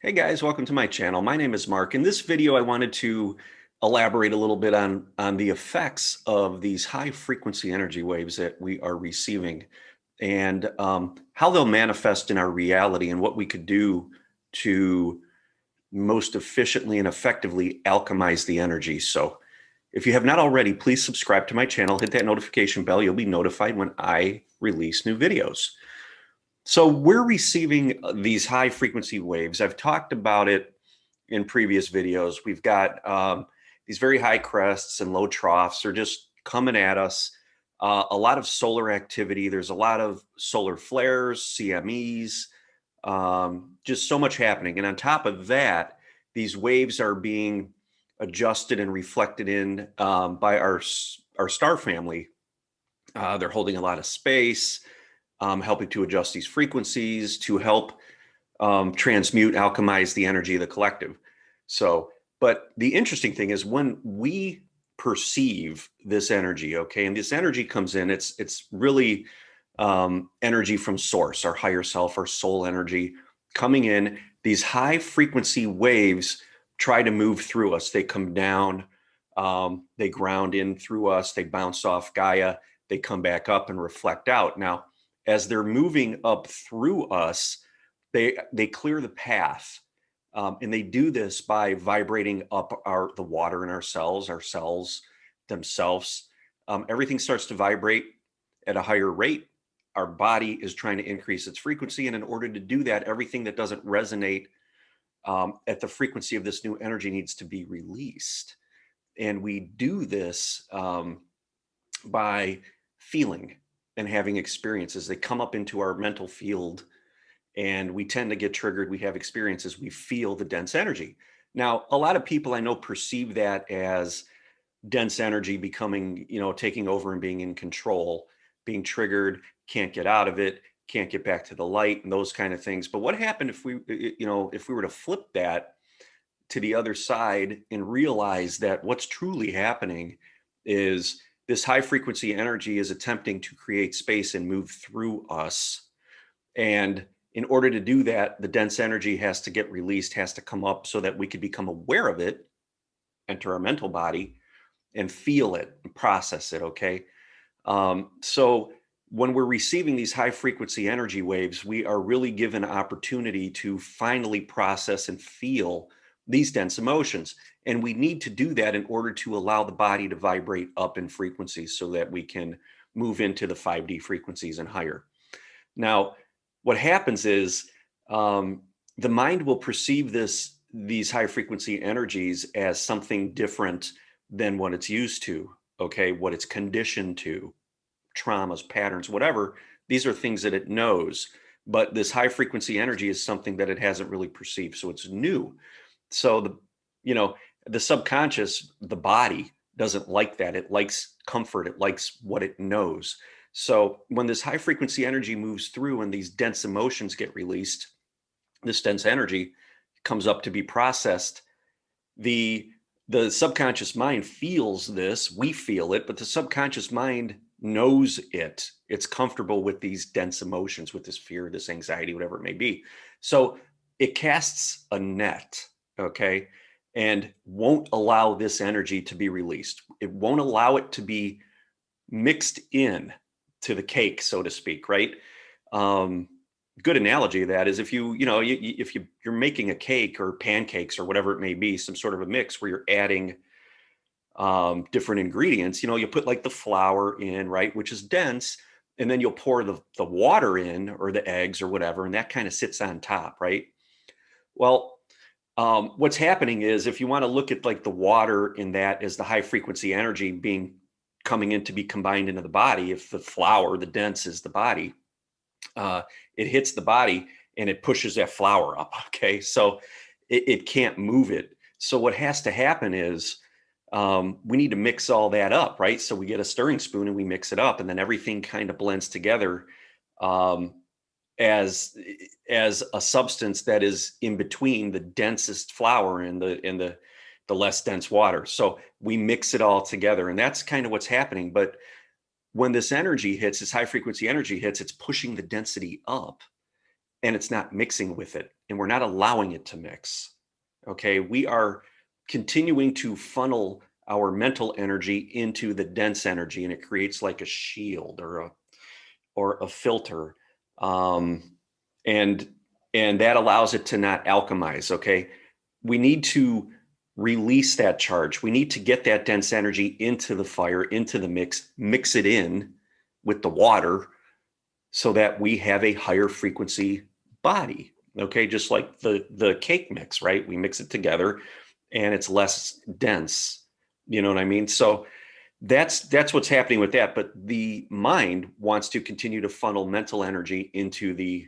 Hey guys, welcome to my channel. My name is Mark. In this video, I wanted to elaborate a little bit on the effects of these high frequency energy waves that we are receiving and how they'll manifest in our reality and what we could do to most efficiently and effectively alchemize the energy. So if you have not already, please subscribe to my channel, hit that notification bell. You'll be notified when I release new videos. So we're receiving these high frequency waves. I've talked about it in previous videos. We've got these very high crests and low troughs are just coming at us. A lot of solar activity. There's a lot of solar flares, CMEs, just so much happening. And on top of that, these waves are being adjusted and reflected in by our star family. They're holding a lot of space, helping to adjust these frequencies to help transmute, alchemize the energy of the collective. So, but the interesting thing is when we perceive this energy, okay, and this energy comes in, it's really energy from source, our higher self, our soul energy coming in. These high frequency waves try to move through us. They come down, they ground in through us, they bounce off Gaia, they come back up and reflect out. Now, as they're moving up through us, they clear the path, and they do this by vibrating up the water in our cells themselves. Everything starts to vibrate at a higher rate. Our body is trying to increase its frequency, and in order to do that, everything that doesn't resonate at the frequency of this new energy needs to be released. And we do this by feeling and having experiences. They come up into our mental field and we tend to get triggered. We have experiences, we feel the dense energy. Now, a lot of people I know perceive that as dense energy becoming, taking over and being in control, being triggered, can't get out of it, can't get back to the light and those kind of things. But what happened if if we were to flip that to the other side and realize that what's truly happening is this high frequency energy is attempting to create space and move through us. And in order to do that, the dense energy has to get released, has to come up so that we could become aware of it, enter our mental body, and feel it and process it. Okay. So when we're receiving these high frequency energy waves, we are really given opportunity to finally process and feel these dense emotions. And we need to do that in order to allow the body to vibrate up in frequencies so that we can move into the 5D frequencies and higher. Now, what happens is the mind will perceive these high frequency energies as something different than what it's used to, okay, what it's conditioned to, traumas, patterns, whatever. These are things that it knows, but this high frequency energy is something that it hasn't really perceived. So it's new. So the subconscious, the body doesn't like that. It likes comfort. It likes what it knows. So when this high frequency energy moves through and these dense emotions get released, this dense energy comes up to be processed. The subconscious mind feels this, we feel it, but the subconscious mind knows it. It's comfortable with these dense emotions, with this fear, this anxiety, whatever it may be. So it casts a net, okay, and won't allow this energy to be released. It won't allow it to be mixed in to the cake, so to speak, right? Good analogy of that is if you're making a cake or pancakes or whatever it may be, some sort of a mix where you're adding different ingredients, you put like the flour in, right, which is dense, and then you'll pour the water in or the eggs or whatever, and that kind of sits on top, right? Well, what's happening is if you want to look at like the water in that as the high frequency energy coming in to be combined into the body, if the flour, the dense is the body, it hits the body and it pushes that flour up. Okay. So it can't move it. So what has to happen is we need to mix all that up, right? So we get a stirring spoon and we mix it up, and then everything kind of blends together as a substance that is in between the densest flour and the less dense water. So we mix it all together, and that's kind of what's happening. But when this energy hits, this high frequency energy hits, it's pushing the density up. and it's not mixing with it, and we're not allowing it to mix. Okay, we are continuing to funnel our mental energy into the dense energy, and it creates like a shield or a filter, um, and and that allows it to not alchemize. Okay, we need to release that charge. We need to get that dense energy into the fire, into the mix it in with the water so that we have a higher frequency body. Okay, just like the cake mix, right? We mix it together and it's less dense. You know what I mean? So that's what's happening with that. But the mind wants to continue to funnel mental energy into the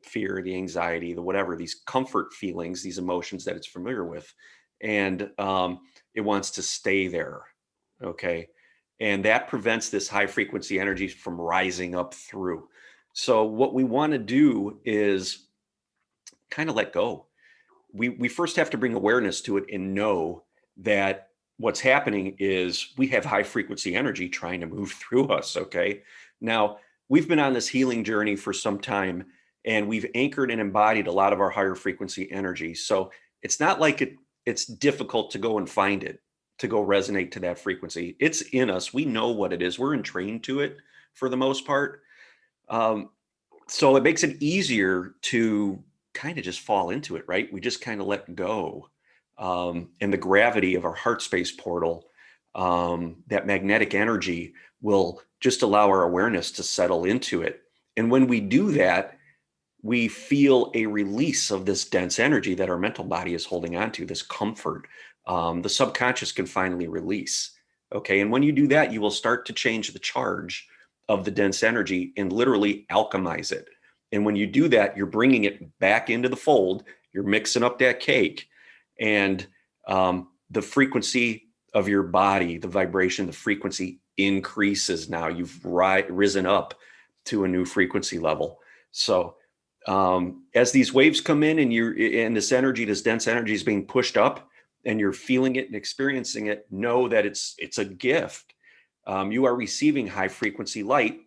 fear, the anxiety, the whatever, these comfort feelings, these emotions that it's familiar with. And it wants to stay there. Okay. And that prevents this high frequency energy from rising up through. So, what we want to do is kind of let go. We first have to bring awareness to it and know that what's happening is we have high frequency energy trying to move through us. Okay. Now, we've been on this healing journey for some time and we've anchored and embodied a lot of our higher frequency energy. So it's not like it's difficult to go and find it, to go resonate to that frequency. It's in us. We know what it is. We're entrained to it for the most part. Um, so it makes it easier to kind of just fall into it, right? We just kind of let go. And the gravity of our heart space portal, that magnetic energy will just allow our awareness to settle into it. And when we do that, we feel a release of this dense energy that our mental body is holding on to, this comfort. The subconscious can finally release. Okay. And when you do that, you will start to change the charge of the dense energy and literally alchemize it. And when you do that, you're bringing it back into the fold, you're mixing up that cake, and the frequency of your body, the vibration, the frequency increases. Now you've risen up to a new frequency level. So, as these waves come in and this energy, this dense energy is being pushed up and you're feeling it and experiencing it, know that it's a gift. You are receiving high frequency light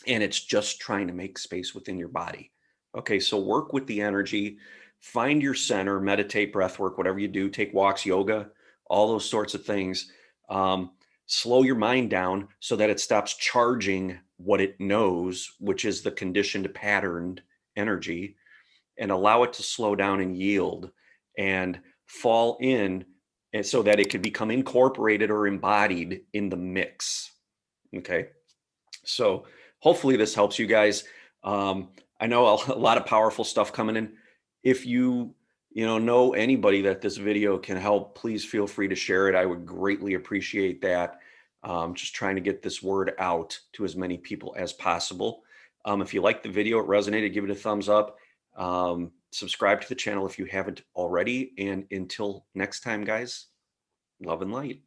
and it's just trying to make space within your body. Okay, so work with the energy, find your center, meditate, breath work, whatever you do, take walks, yoga, all those sorts of things. Um, Slow your mind down so that it stops charging what it knows, which is the conditioned patterned energy, and allow it to slow down and yield and fall in, and so that it can become incorporated or embodied in the mix. Okay, so hopefully this helps you guys. I know a lot of powerful stuff coming in. If you know anybody that this video can help, please feel free to share it. I would greatly appreciate that. Just trying to get this word out to as many people as possible. If you like the video, it resonated, give it a thumbs up. Subscribe to the channel if you haven't already. And until next time, guys, love and light.